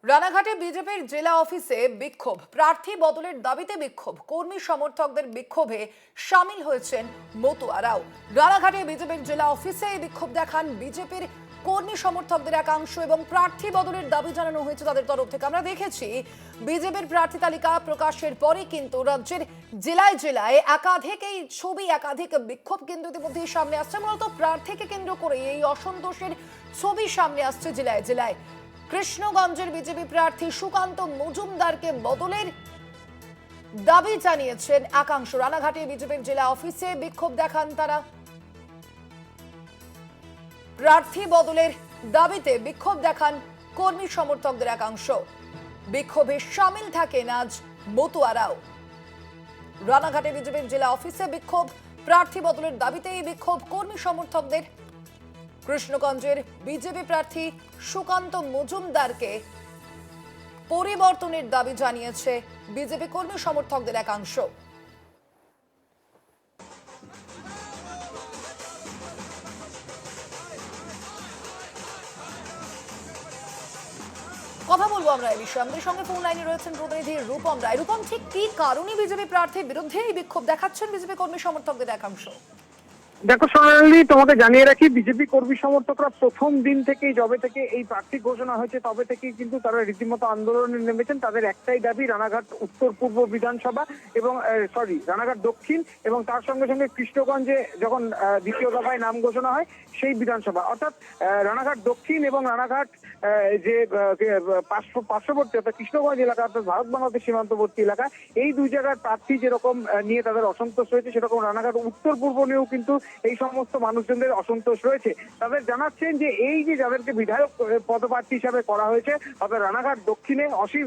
রানাঘাটে বিজেপির জেলা অফিসে বিক্ষোভ, প্রার্থী বদলের দাবিতে বিক্ষোভ, কর্মী সমর্থকদের বিক্ষোভে সামিল হয়েছেন মতুয়া রাও। রানাঘাটে বিজেপির জেলা অফিসে এই বিক্ষোভ দেখান বিজেপির কর্মী সমর্থকদের একাংশ এবং প্রার্থী বদলের দাবি জানানো হয়েছে তাদের তরফ থেকে। আমরা দেখেছি বিজেপির প্রার্থী তালিকা প্রকাশের পরে কিন্তু রাজ্যের জেলায় জেলায় একাধিক এই ছবি, একাধিক বিক্ষোভ কিন্তু ইতিমধ্যেই সামনে আসছে। মূলত প্রার্থীকে কেন্দ্র করে এই অসন্তোষের ছবি সামনে আসছে জেলায় জেলায়। কৃষ্ণগঞ্জের বিজেপি প্রার্থী সুকান্ত মজুমদারকে বদলের দাবি জানিয়েছেন একাংশ। রানাঘাটে বিজেপির জেলা অফিসে বিক্ষোভ দেখান তারা। প্রার্থী বদলের দাবিতে বিক্ষোভ দেখান কর্মী সমর্থকদের একাংশ। বিক্ষোভে সামিল থাকেন আজ মতুয়া রাও। রানাঘাটে বিজেপির জেলা অফিসে বিক্ষোভ, প্রার্থী বদলের দাবিতে এই বিক্ষোভ কর্মী সমর্থকদের। কৃষ্ণগঞ্জের বিজেপি প্রার্থী সুকান্ত মজুমদারকে পরিবর্তনের দাবি জানিয়েছে বিজেপি কর্মী সমর্থকদের একাংশ। কথা বলবো আমরা এই বিষয়ে। আমাদের সঙ্গে ফোন লাইনে রয়েছেন প্রতিনিধি রূপম রায়। রূপম, ঠিক কি কারণে বিজেপি প্রার্থীর বিরুদ্ধে এই বিক্ষোভ দেখাচ্ছেন বিজেপি কর্মী সমর্থকদের একাংশ? দেখো সোনালী, তোমাকে জানিয়ে রাখি, বিজেপি কর্মী সমর্থকরা প্রথম দিন থেকেই, যবে থেকে এই প্রার্থী ঘোষণা হয়েছে তবে থেকেই কিন্তু তারা রীতিমতো আন্দোলনে নেমেছেন। তাদের একটাই দাবি, রানাঘাট উত্তর পূর্ব বিধানসভা এবং রানাঘাট দক্ষিণ এবং তার সঙ্গে সঙ্গে কৃষ্ণগঞ্জে যখন দ্বিতীয় দফায় নাম ঘোষণা হয় সেই বিধানসভা, অর্থাৎ রানাঘাট দক্ষিণ এবং রানাঘাট যে পার্শ্ববর্তী অর্থাৎ কৃষ্ণগঞ্জ এলাকা, অর্থাৎ ভারত বাংলাদেশ সীমান্তবর্তী এলাকা, এই দুই জায়গার প্রার্থী যেরকম নিয়ে তাদের অসন্তোষ রয়েছে, সেরকম রানাঘাট উত্তর পূর্ব নিয়েও কিন্তু এই সমস্ত মানুষজনদের অসন্তোষ রয়েছে। তাদের জানাচ্ছেন যে এই যে যাদেরকে বিধায়ক পদপ্রার্থী হিসাবে করা হয়েছে, অর্থাৎ রানাঘাট দক্ষিণে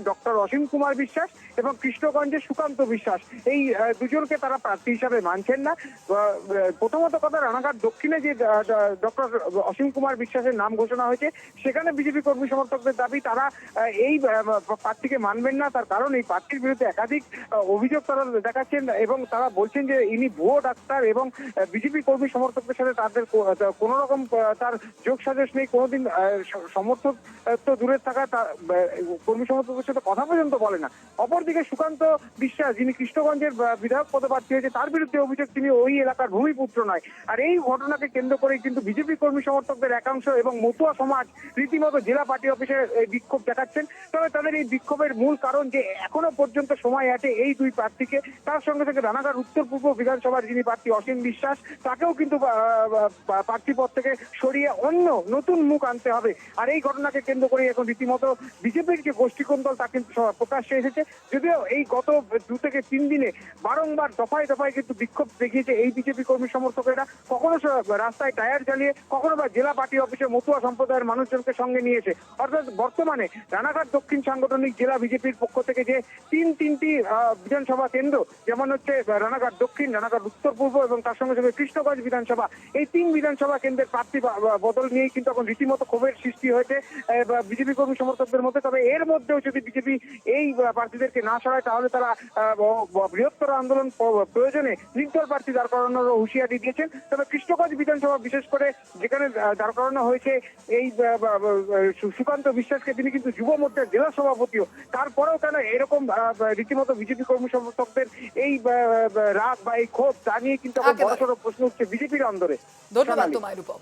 ডক্টর অসীম কুমার বিশ্বাস এবং কৃষ্ণগঞ্জে সুকান্ত বিশ্বাস, এই দুজনকে তারা প্রার্থী হিসাবে মানছেন না। প্রথমত কথা, রানাঘাট দক্ষিণে যে ডক্টর অসীম কুমার বিশ্বাসের নাম ঘোষণা হয়েছে সেখানে বিজেপি কর্মী সমর্থকদের দাবি তারা এই প্রার্থীকে মানবেন না। তার কারণ এই প্রার্থীর বিরুদ্ধে একাধিক অভিযোগ তারা দেখাচ্ছেন এবং তারা বলছেন যে ইনি ভুয়ো ডাক্তার এবং বিজেপি কর্মী সমর্থকদের সাথে তাদের কোন রকম তার যোগ সাজস নেই, কোনোদিন সমর্থক তো দূরে থাকা, তার কর্মী সমর্থকদের সাথে কথা পর্যন্ত বলে না। অপরদিকে সুকান্ত বিশ্বাস, যিনি কৃষ্ণগঞ্জের বিধায়ক পদপ্রার্থী হয়েছে, তার বিরুদ্ধে অভিযোগ তিনি ওই এলাকার ভূমিপুত্র নয়। আর এই ঘটনাকে কেন্দ্র করেই কিন্তু বিজেপি কর্মী সমর্থকদের একাংশ এবং মতুয়া সমাজ রীতিমতো জেলা পার্টি অফিসে বিক্ষোভ দেখাচ্ছেন। তবে তাদের এই বিক্ষোভের মূল কারণ যে এখনো পর্যন্ত সময় আছে এই দুই প্রার্থীকে, তার সঙ্গে সঙ্গে রানাঘাট উত্তর পূর্ব বিধানসভার যিনি প্রার্থী অসীম বিশ্বাস, তাকেও কিন্তু প্রার্থী পদ থেকে সরিয়ে অন্য নতুন মুখ আনতে হবে। আর এই ঘটনাকে কেন্দ্র করে এখন রীতিমতো বিজেপির যে গোষ্ঠীকন্দল তা কিন্তু প্রকাশ্যে এসেছে। যদিও এই গত 2 থেকে 3 দিনে বারংবার দফায় দফায় কিন্তু বিক্ষোভ দেখিয়েছে এই বিজেপি কর্মী সমর্থকেরা, কখনো রাস্তায় টায়ার জ্বালিয়ে, কখনো বা জেলা পার্টি অফিসে মতুয়া সম্প্রদায়ের মানুষজনকে সঙ্গে নিয়েছে। অর্থাৎ বর্তমানে রানাঘাট দক্ষিণ সাংগঠনিক জেলা বিজেপির পক্ষ থেকে যে তিনটি বিধানসভা কেন্দ্র, যেমন হচ্ছে রানাঘাট দক্ষিণ, রানাঘাট উত্তর পূর্ব এবং তার সঙ্গে সঙ্গে কৃষ্ণগঞ্জ বিধানসভা, এই 3 বিধানসভা কেন্দ্রের প্রার্থী বদল নিয়েই কিন্তু এখন রীতিমতো ক্ষোভের সৃষ্টি হয়েছে বিজেপি কর্মী সমর্থকদের মধ্যে। তবে এর মধ্যেও যদি বিজেপি এই প্রার্থীদেরকে না সরায় তাহলে তারা বৃহত্তর আন্দোলন প্রয়োজনে নির্দল প্রার্থী দাঁড় করানোর হুঁশিয়ারি দিয়েছেন। তবে কৃষ্ণগঞ্জ বিধানসভা বিশেষ করে যেখানে দাঁড় করানো হয়েছে এই সুকান্ত বিশ্বাসকে, তিনি কিন্তু যুব মোর্চার জেলা সভাপতিও, তারপরেও কেন এরকম রীতিমতো বিজেপি কর্মী সমর্থকদের এই রাগ বা এই ক্ষোভ, তা নিয়ে কিন্তু বড়সড় প্রশ্ন উঠছে বিজেপির অন্দরে। ধন্যবাদ তোমায় রূপম।